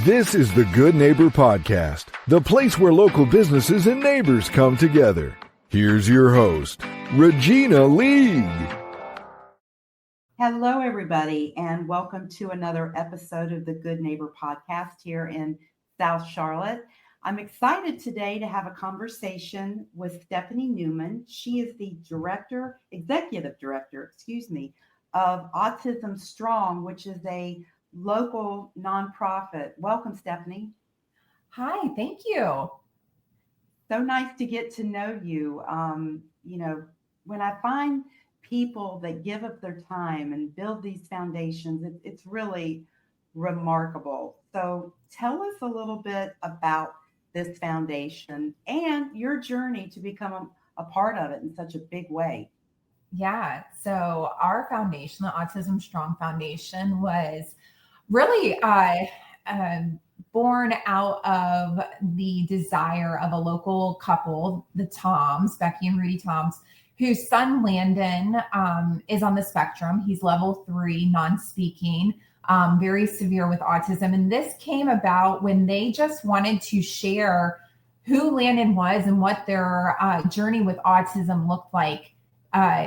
This is the Good Neighbor Podcast, the place where local businesses and neighbors come together. Here's your host, Regina League. Hello, everybody, and welcome to another episode of the Good Neighbor Podcast here in South Charlotte. I'm excited today to have a conversation with Stephanie Neuman. She is the executive director, of Autism Strong, which is a local nonprofit. Welcome, Stephanie. Hi, thank you. So nice to get to know you. When I find people that give up their time and build these foundations, it's really remarkable. So tell us a little bit about this foundation and your journey to become a part of it in such a big way. Yeah, so our foundation, the Autism Strong Foundation, was really born out of the desire of a local couple, the Toms, Becky and Rudy Toms, whose son Landon is on the spectrum. He's level 3, non-speaking, very severe with autism. And this came about when they just wanted to share who Landon was and what their journey with autism looked like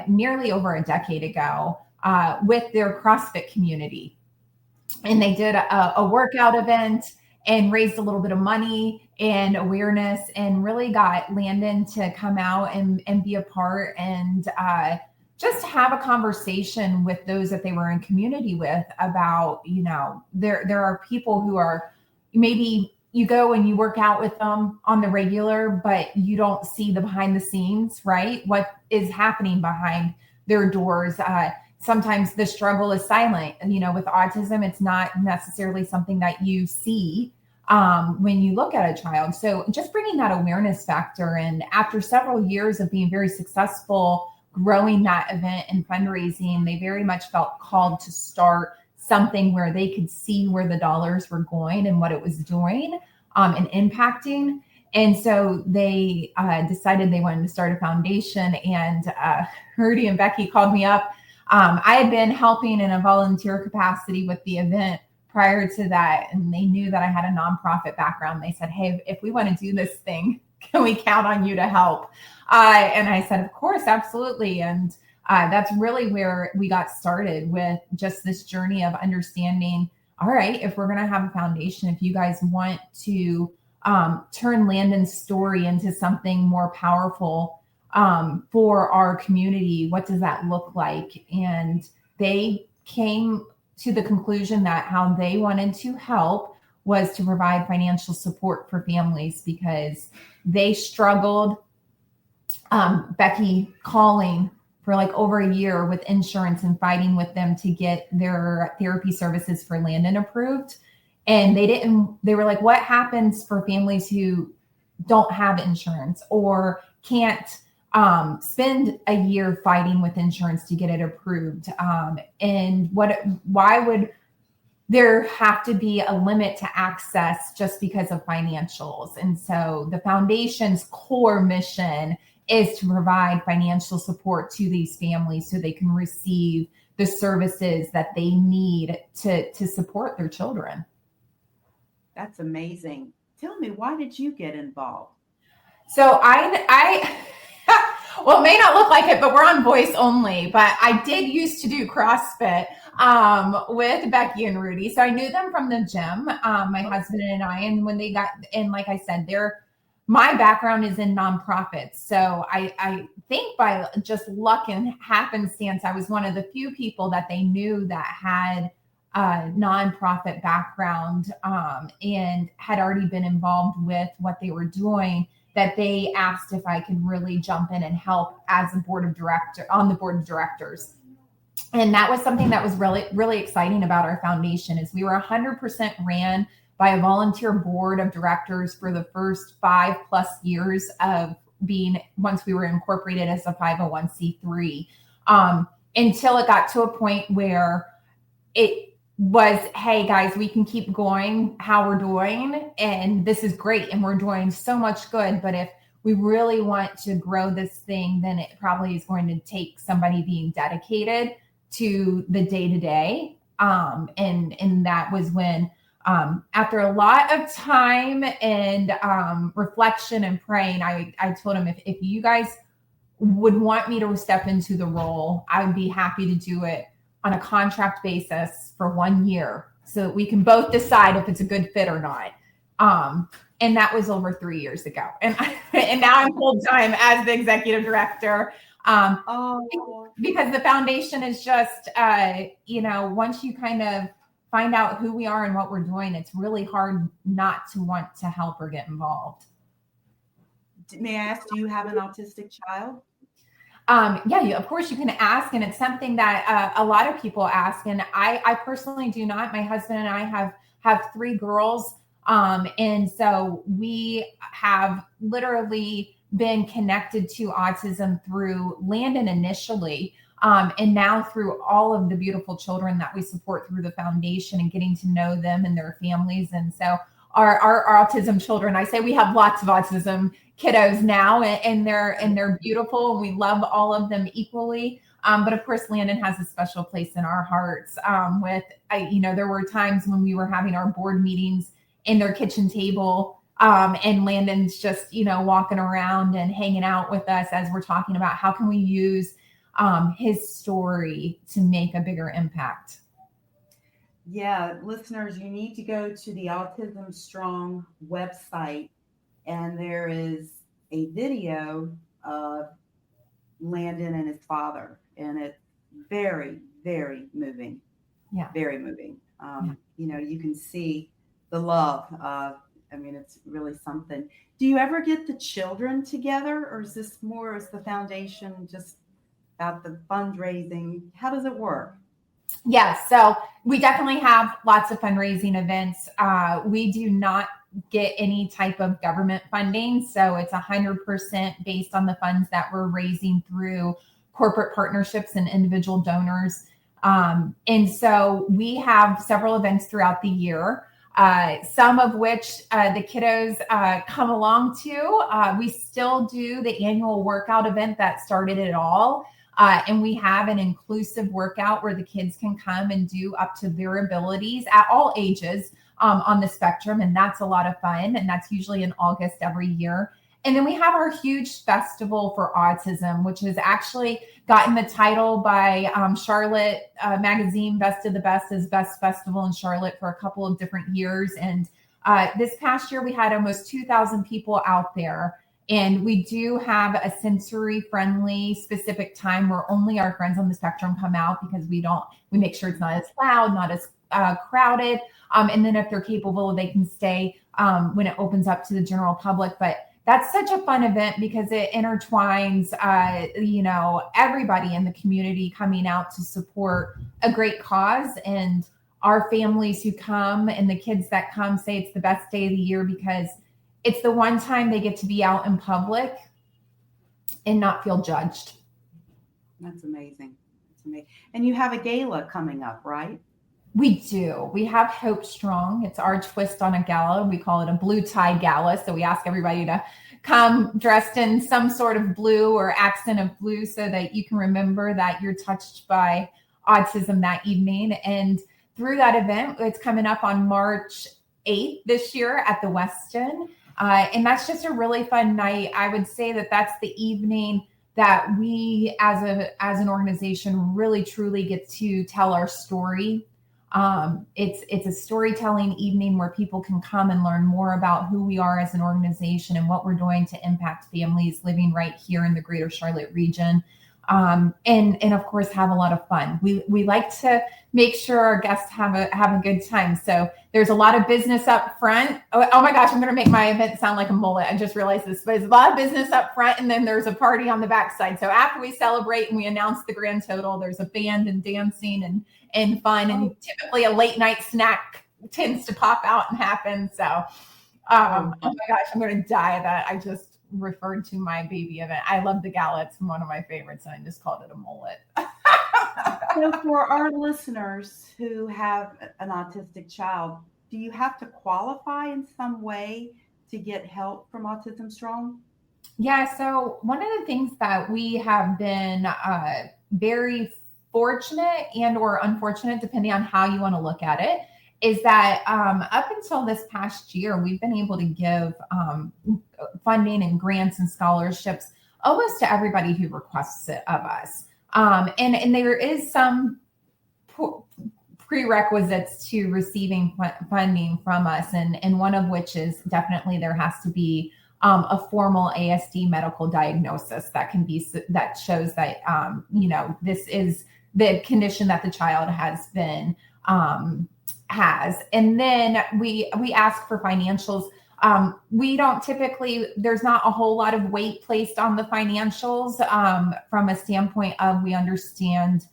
nearly over a decade ago with their CrossFit community. And they did a workout event and raised a little bit of money and awareness and really got Landon to come out and be a part and just have a conversation with those that they were in community with about, there are people who are, maybe you go and you work out with them on the regular, but you don't see the behind the scenes, right? What is happening behind their doors. Sometimes the struggle is silent. With autism, it's not necessarily something that you see when you look at a child. So just bringing that awareness factor. And after several years of being very successful, growing that event and fundraising, they very much felt called to start something where they could see where the dollars were going and what it was doing and impacting. And so they decided they wanted to start a foundation. And Rudy and Becky called me up. I had been helping in a volunteer capacity with the event prior to that, and they knew that I had a nonprofit background. They said, hey, if we want to do this thing, can we count on you to help? And I said, of course, absolutely. And that's really where we got started with just this journey of understanding, all right, if we're going to have a foundation, if you guys want to turn Landon's story into something more powerful for our community, what does that look like? And they came to the conclusion that how they wanted to help was to provide financial support for families because they struggled. Becky calling for like over a year with insurance and fighting with them to get their therapy services for Landon approved. And they were like, what happens for families who don't have insurance or can't spend a year fighting with insurance to get it approved? And why would there have to be a limit to access just because of financials? And so the foundation's core mission is to provide financial support to these families so they can receive the services that they need to support their children. That's amazing. Tell me, why did you get involved? So I well, it may not look like it, but we're on voice only. But I did used to do CrossFit with Becky and Rudy. So I knew them from the gym, my husband and I. And when they got in, like I said, my background is in nonprofits. So I think by just luck and happenstance, I was one of the few people that they knew that had a nonprofit background and had already been involved with what they were doing, that they asked if I could really jump in and help as a on the board of directors. And that was something that was really, really exciting about our foundation is we were 100% ran by a volunteer board of directors for the first 5+ years of being, once we were incorporated as a 501c3, until it got to a point where it was, hey guys, we can keep going how we're doing. And this is great. And we're doing so much good. But if we really want to grow this thing, then it probably is going to take somebody being dedicated to the day-to-day. And that was when After a lot of time and reflection and praying, I told him, if you guys would want me to step into the role, I would be happy to do it on a contract basis for 1 year so that we can both decide if it's a good fit or not. And that was over 3 years ago. And now I'm full time as the executive director. Because the foundation is just, once you kind of find out who we are and what we're doing, it's really hard not to want to help or get involved. May I ask, do you have an autistic child? Of course you can ask. And it's something that a lot of people ask. And I personally do not. My husband and I have 3 girls. And so we have literally been connected to autism through Landon initially. And now through all of the beautiful children that we support through the foundation and getting to know them and their families. And so our autism children, I say we have lots of autism kiddos now, and they're beautiful, and we love all of them equally. But of course, Landon has a special place in our hearts. There were times when we were having our board meetings in their kitchen table, and Landon's just, walking around and hanging out with us as we're talking about how can we use his story to make a bigger impact. Yeah, listeners, you need to go to the Autism Strong website, and there is a video of Landon and his father, and it's very, very moving. Yeah, very moving. You can see the love. It's really something. Do you ever get the children together, or is this more as the foundation just about the fundraising? How does it work? Yes, so we definitely have lots of fundraising events. We do not get any type of government funding, so it's 100% based on the funds that we're raising through corporate partnerships and individual donors. And so we have several events throughout the year, some of which the kiddos come along to. We still do the annual workout event that started it all. And we have an inclusive workout where the kids can come and do up to their abilities at all ages on the spectrum. And that's a lot of fun. And that's usually in August every year. And then we have our huge festival for autism, which has actually gotten the title by Charlotte magazine, Best of the Best as Best Festival in Charlotte for a couple of different years. And this past year, we had almost 2,000 people out there. And we do have a sensory-friendly specific time where only our friends on the spectrum come out, because we make sure it's not as loud, not as crowded. And then if they're capable, they can stay when it opens up to the general public. But that's such a fun event because it intertwines, everybody in the community coming out to support a great cause. And our families who come and the kids that come say it's the best day of the year because it's the one time they get to be out in public and not feel judged. That's amazing. That's amazing. And you have a gala coming up, right? We do. We have Hope Strong. It's our twist on a gala. We call it a blue tie gala. So we ask everybody to come dressed in some sort of blue or accent of blue so that you can remember that you're touched by autism that evening. And through that event, it's coming up on March 8th this year at the Westin. And that's just a really fun night. I would say that that's the evening that we as an organization really truly get to tell our story. It's a storytelling evening where people can come and learn more about who we are as an organization and what we're doing to impact families living right here in the greater Charlotte region. And of course have a lot of fun. We like to make sure our guests have a good time. So there's a lot of business up front. Oh my gosh, I'm going to make my event sound like a mullet. I just realized this, but there's a lot of business up front, and then there's a party on the backside. So after we celebrate and we announce the grand total, there's a band and dancing and fun, and typically a late night snack tends to pop out and happen. So, oh my gosh, I'm going to die that I just referred to my baby event. I love the gala. It's one of my favorites, and I just called it a mullet. So for our listeners who have an autistic child, do you have to qualify in some way to get help from Autism Strong? Yeah. So one of the things that we have been very fortunate and or unfortunate, depending on how you want to look at it, is that up until this past year, we've been able to give funding and grants and scholarships almost to everybody who requests it of us. And there is some prerequisites to receiving funding from us, and one of which is definitely there has to be a formal ASD medical diagnosis that shows that this is the condition that the child has been has. And then we ask for financials. We don't typically, there's not a whole lot of weight placed on the financials from a standpoint of we understand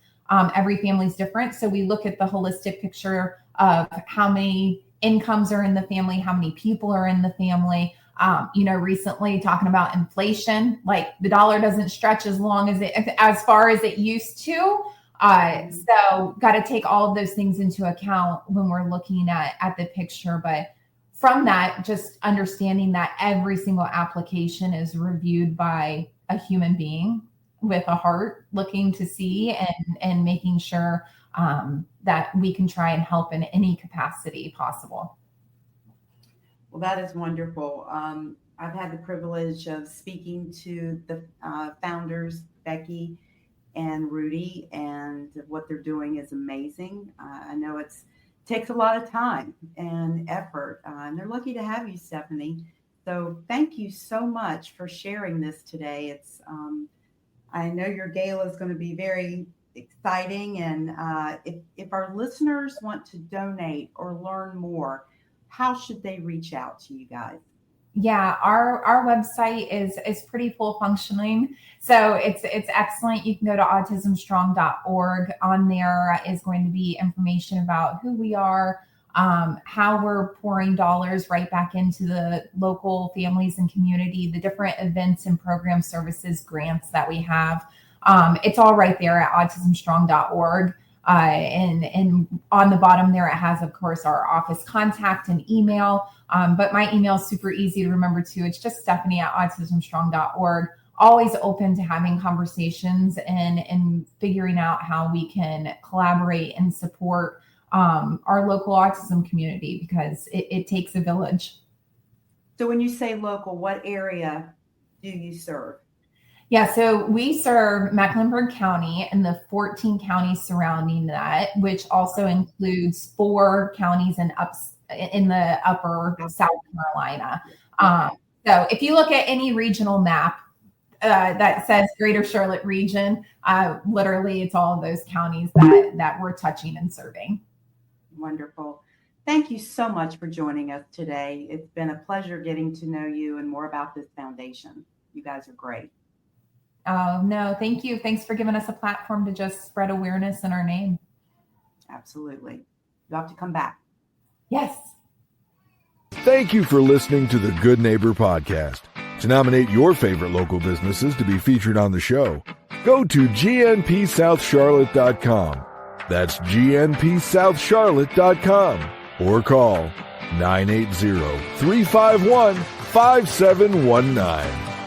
every family's different. So we look at the holistic picture of how many incomes are in the family, how many people are in the family. Recently talking about inflation, like the dollar doesn't stretch as far as it used to. So got to take all of those things into account when we're looking at the picture. But from that, just understanding that every single application is reviewed by a human being with a heart looking to see and making sure that we can try and help in any capacity possible. Well, that is wonderful. I've had the privilege of speaking to the founders, Becky and Rudy, and what they're doing is amazing. I know it takes a lot of time and effort, and they're lucky to have you, Stephanie. So thank you so much for sharing this today. It's I know your gala is going to be very exciting, and if our listeners want to donate or learn more, how should they reach out to you guys? Yeah, our website is pretty full functioning. So it's excellent. You can go to autismstrong.org. On there is going to be information about who we are, how we're pouring dollars right back into the local families and community, the different events and program services, grants that we have. It's all right there at autismstrong.org. And on the bottom there, it has, of course, our office contact and email. But my email is super easy to remember too. It's just Stephanie@autismstrong.org. Always open to having conversations and figuring out how we can collaborate and support our local autism community, because it takes a village. So when you say local, what area do you serve? Yeah, so we serve Mecklenburg County and the 14 counties surrounding that, which also includes 4 counties in the upper South Carolina. So if you look at any regional map that says Greater Charlotte region, literally it's all of those counties that we're touching and serving. Wonderful. Thank you so much for joining us today. It's been a pleasure getting to know you and more about this foundation. You guys are great. Oh, no, thank you. Thanks for giving us a platform to just spread awareness in our name. Absolutely. You have to come back. Yes. Thank you for listening to the Good Neighbor Podcast. To nominate your favorite local businesses to be featured on the show, go to gnpsouthcharlotte.com. That's gnpsouthcharlotte.com or call 980-351-5719.